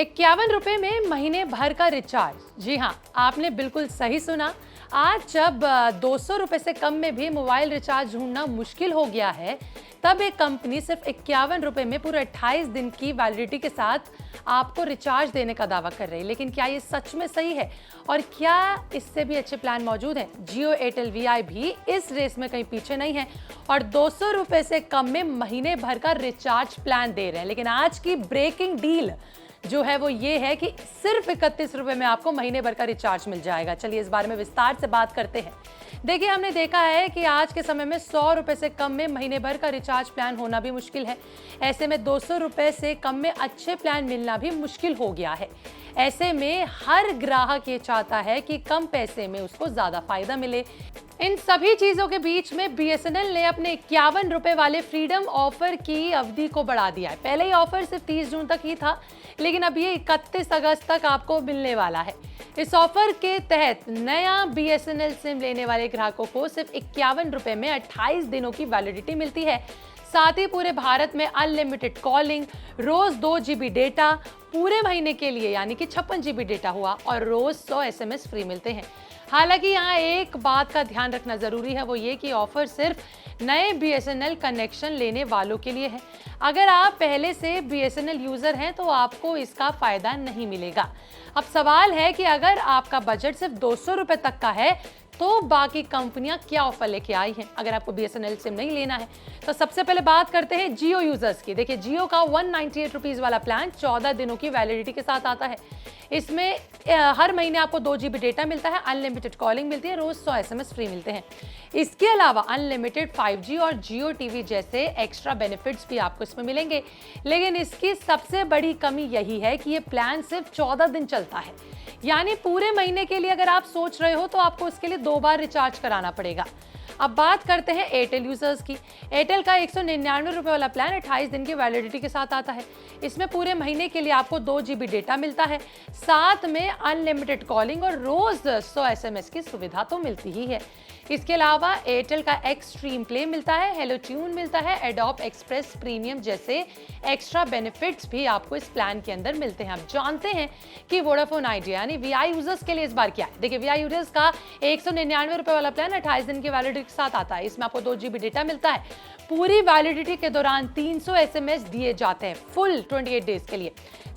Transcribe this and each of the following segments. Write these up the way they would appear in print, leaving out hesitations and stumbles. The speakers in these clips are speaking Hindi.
₹51 में महीने भर का रिचार्ज। जी हाँ, आपने बिल्कुल सही सुना। आज जब ₹200 से कम में भी मोबाइल रिचार्ज ढूंढना मुश्किल हो गया है, तब एक कंपनी सिर्फ ₹51 में पूरे 28 दिन की वैलिडिटी के साथ आपको रिचार्ज देने का दावा कर रही है। लेकिन क्या ये सच में सही है? और क्या इससे भी अच्छे प्लान मौजूद हैं? जियो एयरटेल वीआई भी इस रेस में कहीं पीछे नहीं है और ₹200 से कम में महीने भर का रिचार्ज प्लान दे रहे हैं। लेकिन आज की ब्रेकिंग डील जो है वो ये है कि सिर्फ ₹31 में आपको महीने भर का रिचार्ज मिल जाएगा। चलिए इस बारे में विस्तार से बात करते हैं। देखिए, हमने देखा है कि आज के समय में ₹100 से कम में महीने भर का रिचार्ज प्लान होना भी मुश्किल है। ऐसे में ₹200 से कम में अच्छे प्लान मिलना भी मुश्किल हो गया है। ऐसे में हर ग्राहक ये चाहता है कि कम पैसे में उसको ज्यादा फायदा मिले। इन सभी चीजों के बीच में बीएसएनएल ने अपने ₹51 वाले फ्रीडम ऑफर की अवधि को बढ़ा दिया है। पहले ये ऑफर सिर्फ 30 जून तक ही था, लेकिन अब ये 31 अगस्त तक आपको मिलने वाला है। इस ऑफर के तहत नया बीएसएनएल सिम लेने वाले ग्राहकों को सिर्फ ₹51 में 28 दिनों की वैलिडिटी मिलती है। साथ ही पूरे भारत में अनलिमिटेड कॉलिंग, रोज 2 GB डेटा पूरे महीने के लिए, यानी कि 56 GB डेटा हुआ, और रोज 100 SMS फ्री मिलते हैं। हालांकि यहाँ एक बात का ध्यान रखना जरूरी है, वो ये कि ऑफर सिर्फ नए बीएसएनएल कनेक्शन लेने वालों के लिए है। अगर आप पहले से बीएसएनएल यूजर हैं तो आपको इसका फायदा नहीं मिलेगा। अब सवाल है कि अगर आपका बजट सिर्फ ₹200 तक का है तो बाकी कंपनियां क्या ऑफर लेके आई हैं। अगर आपको बीएसएनएल सिम नहीं लेना है तो सबसे पहले बात करते हैं जियो यूजर्स की। देखिए, जियो का ₹198 वाला प्लान 14 दिनों की वैलिडिटी के साथ आता है। इसमें हर महीने आपको 2 GB डेटा मिलता है, अनलिमिटेड कॉलिंग मिलती है, रोज 100 SMS फ्री मिलते हैं। इसके अलावा अनलिमिटेड 5G और जियो टीवी जैसे एक्स्ट्रा बेनिफिट्स भी आपको इसमें मिलेंगे। लेकिन इसकी सबसे बड़ी कमी यही है कि ये प्लान सिर्फ 14 दिन चलता है, यानी पूरे महीने के लिए अगर आप सोच रहे हो तो आपको इसके लिए 2 बार रिचार्ज कराना पड़ेगा। अब बात करते हैं एयरटेल यूजर्स की। एयरटेल का ₹199 वाला प्लान 28 दिन की वैलिडिटी के साथ आता है। इसमें पूरे महीने के लिए आपको 2 GB डेटा मिलता है, साथ में अनलिमिटेड कॉलिंग और रोज 100 SMS की सुविधा तो मिलती ही है। इसके अलावा एयरटेल का एक्सट्रीम प्ले मिलता है, हेलो ट्यून मिलता है, एडोब एक्सप्रेस प्रीमियम जैसे एक्स्ट्रा बेनिफिट्स भी आपको इस प्लान के अंदर मिलते हैं। अब जानते हैं कि वोडाफोन आइडिया यानी वीआई यूजर्स के लिए इस बार क्या है। देखिए, वीआई यूजर्स का ₹199 वाला प्लान 28 दिन की वैलिडिटी के साथ आता है। इसमें आपको 2 GB डेटा मिलता है। पूरी वैलिडिटी के दौरान 300 SMS दिए जाते हैं फुल 28 डेज के लिए।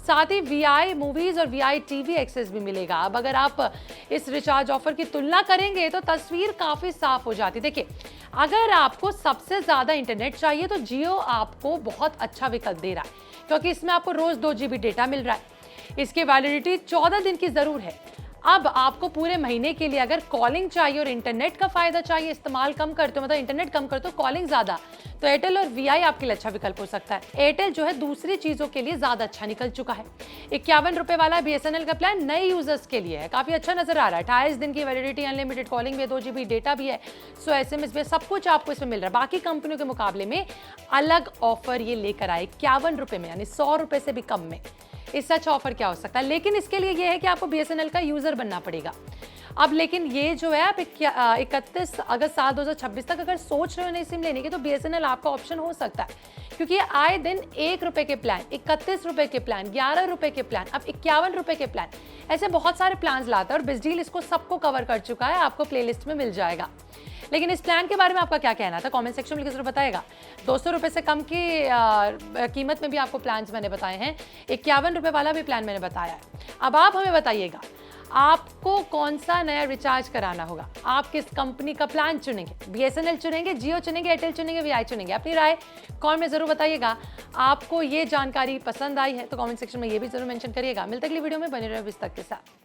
साथ ही वीआई मूवीज और वीआई टीवी एक्सेस भी मिलेगा। अब अगर आप इस रिचार्ज ऑफर की तुलना करेंगे तो तस्वीर काफी साफ हो जाती है। देखिए, अगर आपको सबसे ज्यादा इंटरनेट चाहिए तो जियो आपको बहुत अच्छा विकल्प दे रहा है, क्योंकि इसमें आपको रोज 2 GB डेटा मिल रहा है। इसकी वैलिडिटी 14 दिन की जरूर है। अब आपको पूरे महीने के लिए अगर कॉलिंग चाहिए और इंटरनेट का फायदा चाहिए, इस्तेमाल कम करते हो, मतलब इंटरनेट कम करते हो, कॉलिंग ज्यादा, तो एयरटेल और वीआई आपके लिए अच्छा विकल्प हो सकता है। एयरटेल जो है दूसरी चीजों के लिए ज्यादा अच्छा निकल चुका है। ₹51 वाला बीएसएनएल का प्लान नए यूजर्स के लिए है, काफी अच्छा नजर आ रहा है। 28 दिन की वैलिडिटी, अनलिमिटेड कॉलिंग भी, 2 GB डेटा भी है, 100 SMS भी, सब कुछ आपको इसमें मिल रहा है। बाकी कंपनियों के मुकाबले में अलग ऑफर ये लेकर आए ₹51 में, यानी ₹100 से भी कम में। इससे अच्छा ऑफर क्या हो सकता है? लेकिन इसके लिए यह है कि आपको बीएसएनएल का यूजर बनना पड़ेगा। अब लेकिन ये जो है, आप 31 अगस्त साल 2026 तक अगर सोच रहे हो नई सिम लेने की तो बीएसएनएल आपका ऑप्शन हो सकता है, क्योंकि ये आए दिन ₹1 के प्लान, ₹31 के प्लान, ₹11 के प्लान, अब ₹51 के प्लान, ऐसे बहुत सारे प्लान लाता है और बिजडील इसको सबको कवर कर चुका है। आपको प्लेलिस्ट में मिल जाएगा। लेकिन इस प्लान के बारे में आपका क्या कहना था? कमेंट सेक्शन में लिखकर जरूर बताएगा। ₹200 से कम की कीमत में भी आपको प्लान्स मैंने बताए हैं, ₹51 वाला भी प्लान मैंने बताया है। अब आप हमें बताइएगा, आपको कौन सा नया रिचार्ज कराना होगा? आप किस कंपनी का प्लान चुनेंगे? बीएसएनएल चुनेंगे, जियो चुनेंगे, एयरटेल चुनेंगे, वीआई चुनेंगे? अपनी राय कमेंट में जरूर बताइएगा। आपको ये जानकारी पसंद आई है तो कमेंट सेक्शन में ये भी जरूर मेंशन करिएगा। मिलते अगली वीडियो में, बने रहे इस तक के साथ।